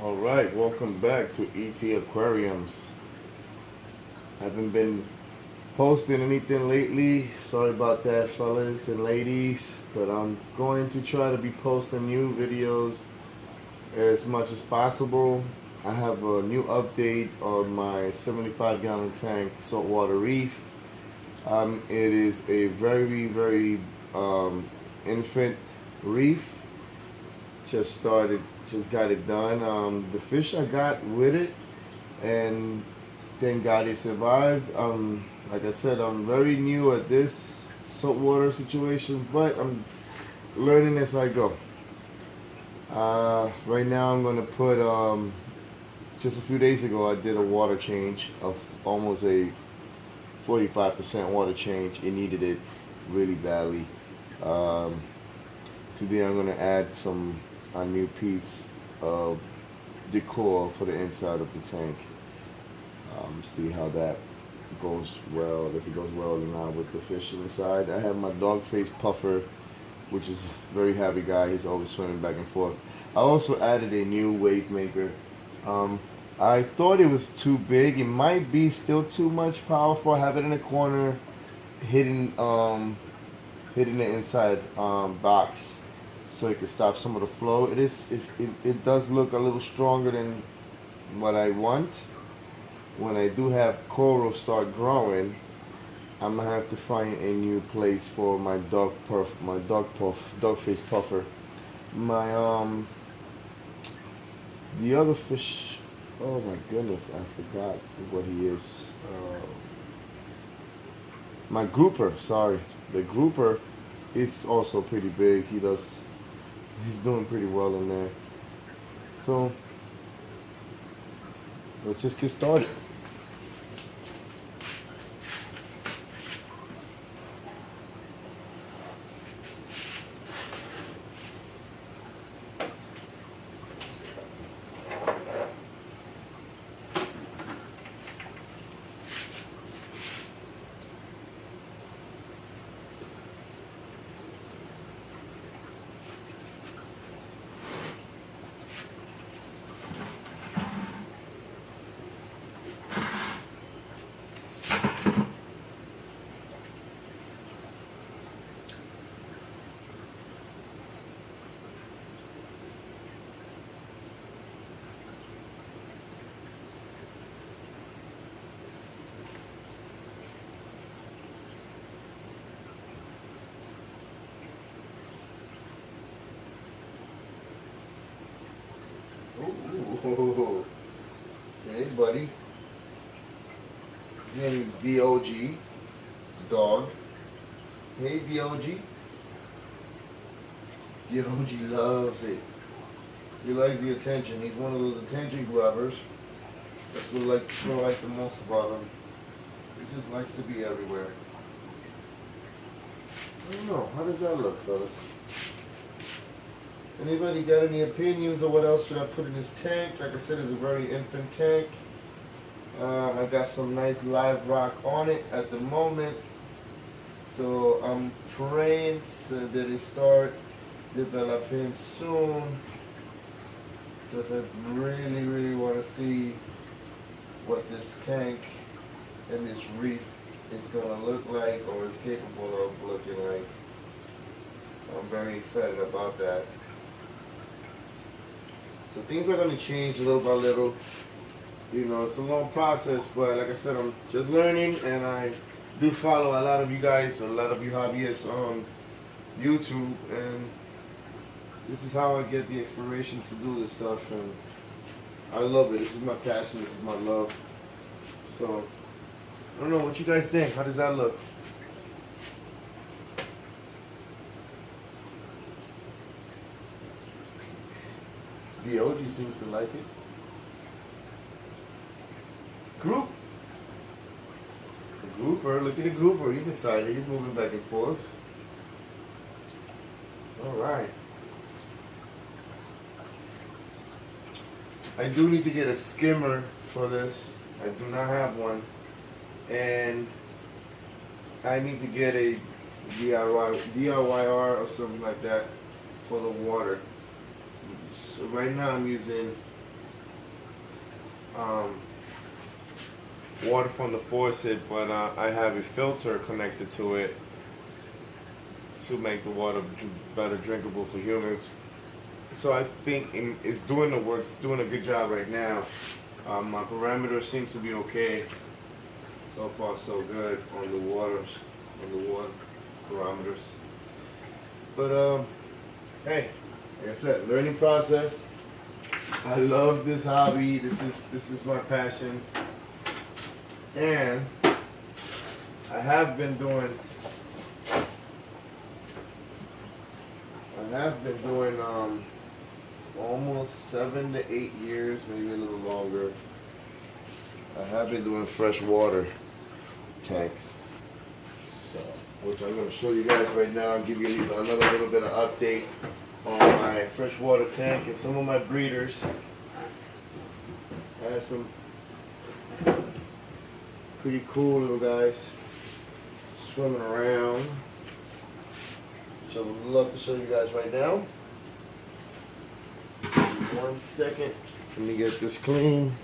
Alright, welcome back to ET Aquariums. Haven't been posting anything lately. Sorry about that, fellas and ladies. But I'm going to try to be posting new videos as much as possible. I have a new update on my 75-gallon tank saltwater reef. It is a very infant reef. Just got it done. The fish I got with it, and thank God it survived. Like I said, I'm very new at this saltwater situation, but I'm learning as I go. Right now, I'm gonna put. Just a few days ago, I did a water change of almost a 45% water change. It needed it really badly. Um, Today, I'm gonna add some a new piece of decor for the inside of the tank. See how that goes well, if it goes well or not with the fish inside. I have my dog face puffer, which is a very happy guy. He's always swimming back and forth. I also added a new wave maker. Um, I thought it was too big. It might be still too much powerful. I have it in a corner, hidden, hidden the inside box, so it can stop some of the flow. It does look a little stronger than what I want. When I do have coral start growing, I'm gonna have to find a new place for my dog face puffer. My the other fish. Oh my goodness, I forgot what he is. My grouper, sorry, the grouper is also pretty big. He's doing pretty well in there. So let's just get started. Ooh. Hey, buddy. His name is DOG, dog. Hey, DOG. DOG loves it. He likes the attention. He's one of those attention grabbers. That's what I like the most about him. He just likes to be everywhere. I don't know. How does that look, fellas? Anybody got any opinions or what else should I put in this tank? Like I said, it's a very infant tank. I got some nice live rock on it at the moment. So I'm praying so that it start developing soon. Because I really want to see what this tank and this reef is going to look like, or is capable of looking like. I'm very excited about that. So things are going to change little by little. You know, it's a long process, but like I said, I'm just learning, and I do follow a lot of you guys, a lot of you hobbyists on YouTube, and this is how I get the inspiration to do this stuff, and I love it. This is my passion, this is my love. So, I don't know, what you guys think? How does that look? The OG seems to like it. Group. The grouper, look at the grouper. He's excited. He's moving back and forth. All right. I do need to get a skimmer for this. I do not have one. And I need to get a DIYR or something like that for the water. So right now I'm using um, water from the faucet, but I have a filter connected to it to make the water better drinkable for humans. So I think it's doing the work, it's doing a good job right now. My parameter seems to be okay. So far so good on the water parameters. But hey, like I said, learning process. I love this hobby. This is my passion. And I have been doing almost 7 to 8 years, maybe a little longer. I have been doing freshwater tanks. So, which I'm going to show you guys right now and give you another little bit of update on my freshwater tank and some of my breeders. I have some pretty cool little guys swimming around, which I would love to show you guys right now. 1 second. Let me get this clean.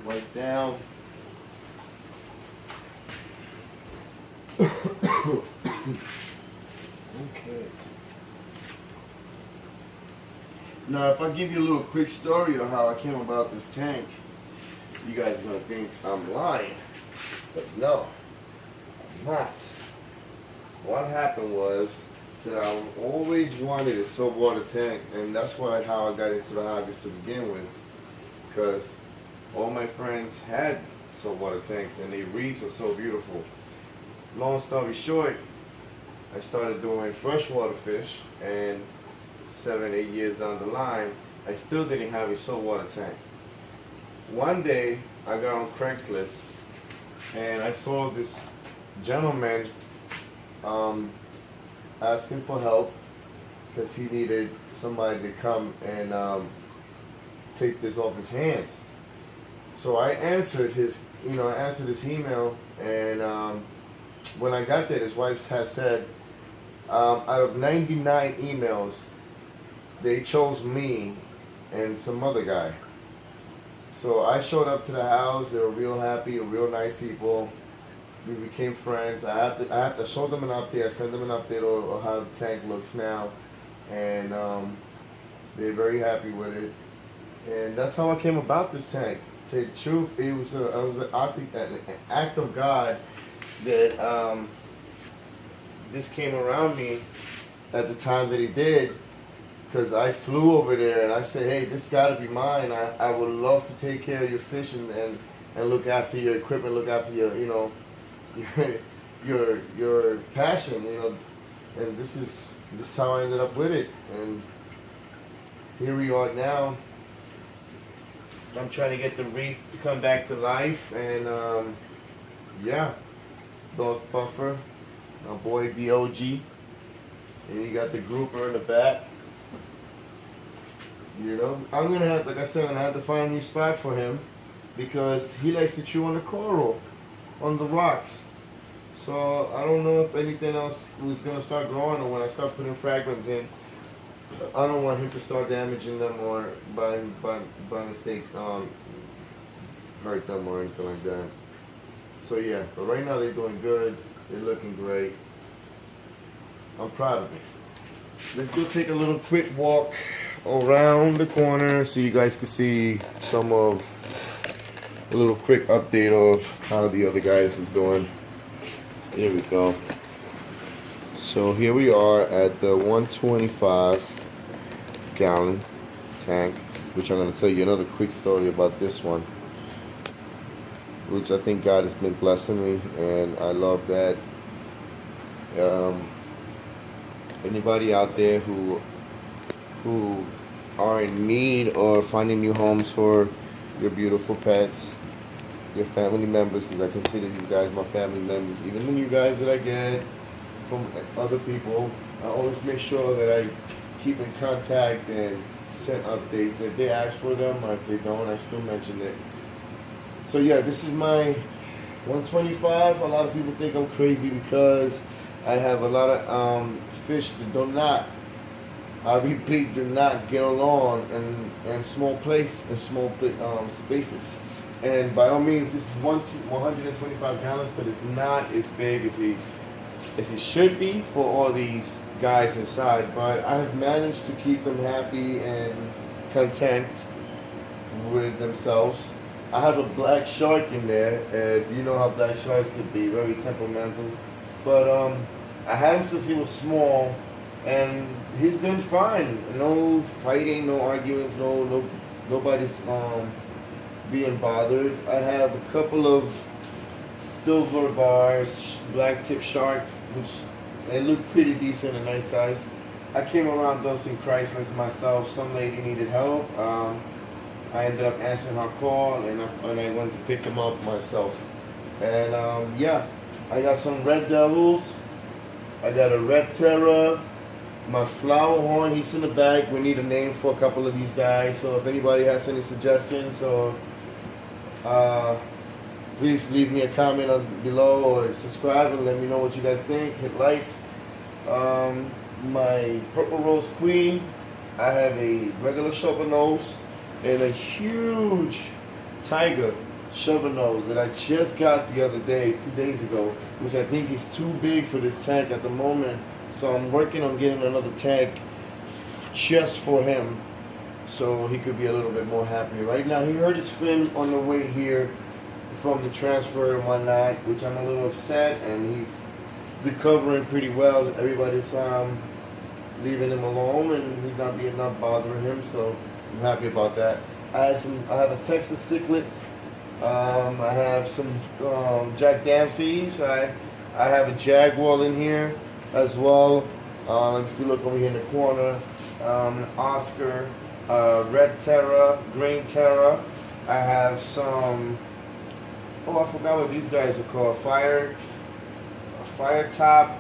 Wipe down. Okay. Now, if I give you a little quick story of how I came about this tank, you guys are gonna think I'm lying, but no, I'm not. What happened was that I always wanted a saltwater tank, and that's how I got into the hobbies to begin with, because all my friends had saltwater tanks, and the reefs are so beautiful. Long story short, I started doing freshwater fish, and 7, 8 years down the line, I still didn't have a saltwater tank. One day, I got on Craigslist, and I saw this gentleman asking for help because he needed somebody to come and take this off his hands. So I answered his email, and when I got there, his wife had said, out of 99 emails, they chose me and some other guy. So I showed up to the house. They were real happy, real nice people. We became friends. I have to show them an update. I send them an update of how the tank looks now, and they're very happy with it. And that's how I came about this tank. To tell you the truth, it was an act of God that this came around me at the time that he did, because I flew over there and I said, hey, this got to be mine. I would love to take care of your fish and look after your equipment, look after your your passion, and this is how I ended up with it, and here we are now. I'm trying to get the reef to come back to life, and yeah, dog puffer, my boy DOG, and you got the grouper in the back. I'm gonna have, like I said, I'm gonna have to find a new spot for him because he likes to chew on the coral, on the rocks. So I don't know if anything else was gonna start growing, or when I start putting fragments in, I don't want him to start damaging them or by mistake hurt them or anything like that. So yeah, but right now they're doing good. They're looking great. I'm proud of it. Let's go take a little quick walk around the corner so you guys can see some of a little quick update of how the other guys is doing. Here we go. So here we are at the 125 gallon tank, which I'm going to tell you another quick story about this one, which I think God has been blessing me, and I love that. Anybody out there who are in need or finding new homes for your beautiful pets, your family members, because I consider these guys my family members, even the new guys that I get from other people, I always make sure that I keep in contact and send updates. If they ask for them, or if they don't, I still mention it. So yeah, this is my 125. A lot of people think I'm crazy because I have a lot of fish that do not I repeat, do not get along in small spaces. And by all means, this is 125 gallons, but it's not as big as it should be for all these guys inside. But I have managed to keep them happy and content with themselves. I have a black shark in there, and you know how black sharks could be, very temperamental. But I had him since he was small, and he's been fine. No fighting, no arguments, nobody's being bothered. I have a couple of silver bars, black tip sharks, which they look pretty decent and nice size. I came around those in Chrysler's myself. Some lady needed help. I ended up answering her call, and I went to pick them up myself. And yeah, I got some red devils. I got a red terror. My flower horn, he's in the bag. We need a name for a couple of these guys. So if anybody has any suggestions, or please leave me a comment below, or subscribe and let me know what you guys think. Hit like. My purple rose queen. I have a regular shovel nose and a huge tiger shovel nose that I just got the other day, 2 days ago, which I think is too big for this tank at the moment. So I'm working on getting another tank just for him, so he could be a little bit more happy. Right now, he hurt his fin on the way here from the transfer and whatnot, which I'm a little upset, and he's recovering pretty well. Everybody's leaving him alone, and he's not bothering him, so I'm happy about that. I have a Texas cichlid. I have some Jack Dempsey's. I have a Jaguar in here as well. If you look over here in the corner, an Oscar, Red Terra, Green Terra. I have some, oh, I forgot what these guys are called. Fire top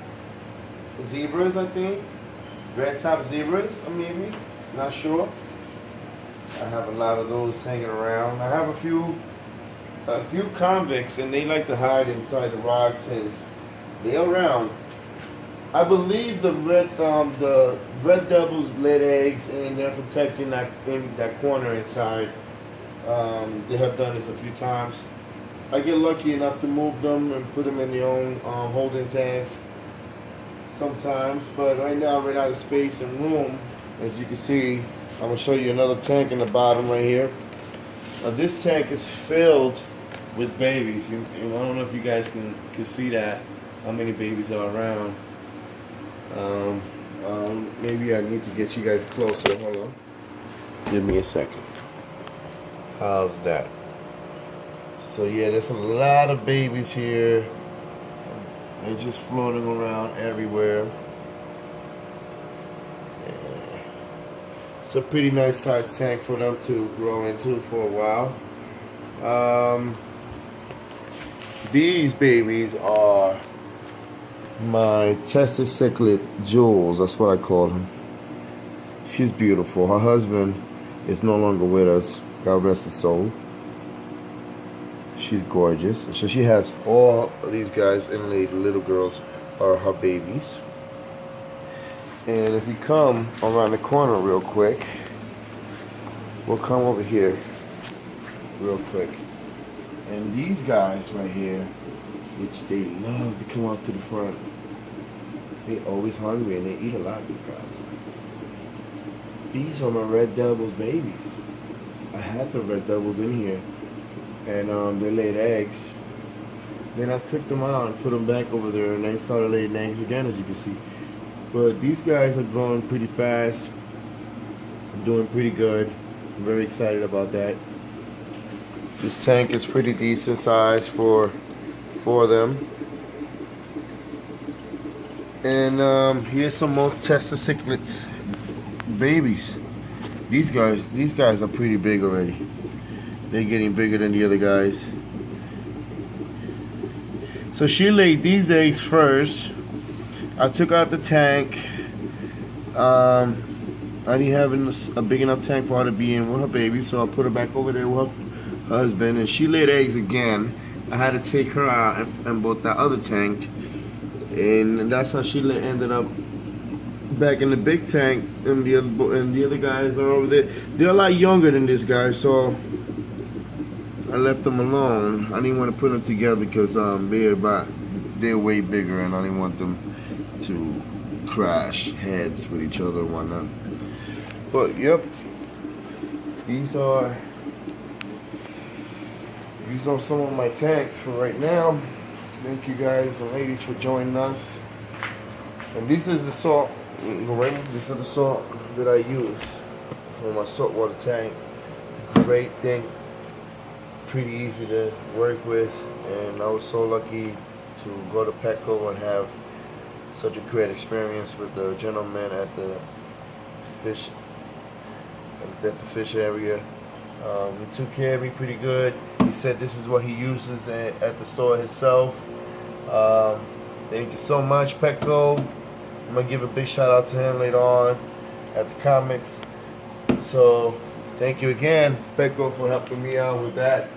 zebras, I think. Red top zebras, maybe. Not sure. I have a lot of those hanging around. I have a few convicts, and they like to hide inside the rocks, and they're around. I believe the red devils laid eggs, and they're protecting that corner inside. They have done this a few times. I get lucky enough to move them and put them in their own holding tanks sometimes, but right now I ran out of space and room. As you can see, I'm going to show you another tank in the bottom right here. Now this tank is filled with babies. I don't know if you guys can see that, how many babies are around. Maybe I need to get you guys closer. Hold on. Give me a second. How's that? So yeah, there's a lot of babies here. They're just floating around everywhere. Yeah. It's a pretty nice sized tank for them to grow into for a while. These babies are my Texas cichlid Jules. That's what I call him. She's beautiful. Her husband is no longer with us. God rest his soul. She's gorgeous. So she has all of these guys, and the little girls are her babies. And if you come around the corner real quick, we'll come over here real quick. And these guys right here, which they love to come up to the front. They're always hungry, and they eat a lot, these guys. These are my red devils babies. I had the red devils in here, and they laid eggs. Then I took them out and put them back over there, and they started laying eggs again, as you can see. But these guys are growing pretty fast, doing pretty good. I'm very excited about that. This tank is pretty decent size for them. And here's some more Texas cichlids babies. These guys are pretty big already. They're getting bigger than the other guys. So she laid these eggs first. I took out the tank. I didn't have a big enough tank for her to be in with her baby, so I put her back over there with her husband, and she laid eggs again. I had to take her out and bought that other tank, and that's how she ended up back in the big tank, and the other guys are over there. They're a lot younger than this guy, so I left them alone. I didn't want to put them together because they're way bigger, and I didn't want them to crash heads with each other and whatnot. But yep, these are some of my tanks for right now. Thank you guys and ladies for joining us. And this is the salt. This is the salt that I use for my saltwater tank. Great thing, pretty easy to work with, and I was so lucky to go to Petco and have such a great experience with the gentleman at the fish area. He took care of me pretty good. He said this is what he uses at the store himself. Thank you so much, Petco. I'm gonna give a big shout out to him later on at the comments. So thank you again, Petco, for helping me out with that.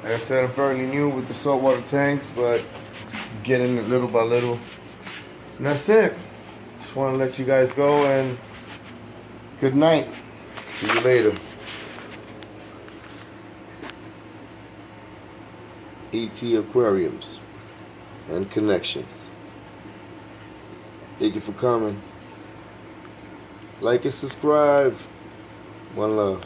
Like I said, I'm fairly new with the saltwater tanks, but getting it little by little. And that's it. Just want to let you guys go, and good night. See you later. ET Aquariums and Connections. Thank you for coming. Like and subscribe. One love.